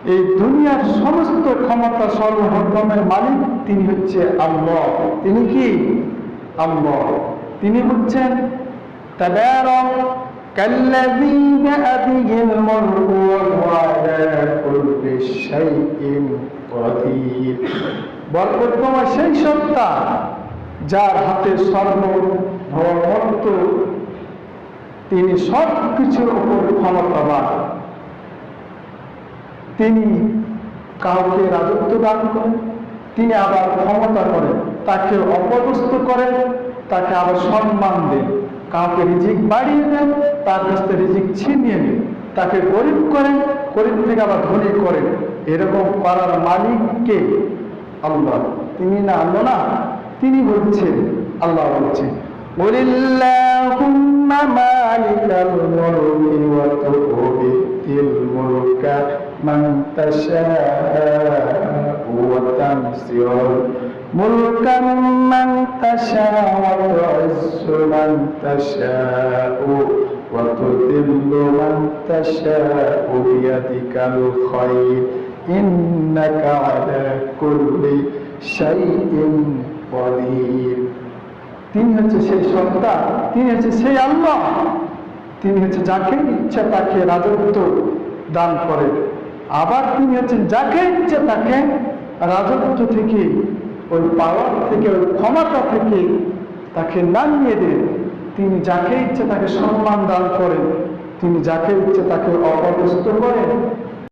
এই দুনিয়ার সমস্ত ক্ষমতা সর্বভৌমের মালিক তিনি হচ্ছে আল্লাহ। তিনি কি? আল্লাহ। তিনি হচ্ছেন তাবারাকাল্লাযী বিয়াদিহিল মুলকু ওয়া হুয়া আলা কুল্লি শাইইন কাদির। বরকতময় সেই সত্তা যার হাতে সর্বভৌমত্ব, তিনি সব কিছুর উপর ক্ষমতাবান। তিনি কাউকে রাজত্ব দান করেন, তিনি আবার ক্ষমতা করেন, তাকে অপদস্থ করেন, তাকে আবার সম্মান দেন, কাউকে রিজিক বাড়িয়ে দেন, তার কাছ থেকে রিজিক ছিনিয়ে নেন, তাকে গরিব করেন, গরিব থেকে আবার ধনী করেন। এরকম করার মালিককে আল্লাহ। তিনি না আল্লাহ না, তিনি বলছেন, আল্লাহ বলছেন কুলিল্লাহুম্মা মালিকাল মুলকি ওয়া তু'তিল মুলকা মান তাশা'উ ওয়া তানসিউল মুলকা মান তাশা'উ ওয়া তু'ইজ্জু মান তাশা'উ ওয়া তুযিল্লু মান তাশা'উ বিয়াদিকাল খায়র ইন্নাকা আলা কুল্লি শাইইন কাদির। তিনি হচ্ছে সেই সত্তা, তিনি হচ্ছে সেই আল্লাহ। তিনি হচ্ছে যাকে ইচ্ছা তাকে রাজত্ব দান করেন, আবার তিনি হচ্ছেন যাকে ইচ্ছা তাকে রাজত্ব থেকে, ওই পাওয়ার থেকে, ওই ক্ষমতা থেকে তাকে নামিয়ে দেন। তিনি যাকে ইচ্ছা তাকে সম্মান দান করেন, তিনি যাকে ইচ্ছা তাকে অপদস্থ করেন,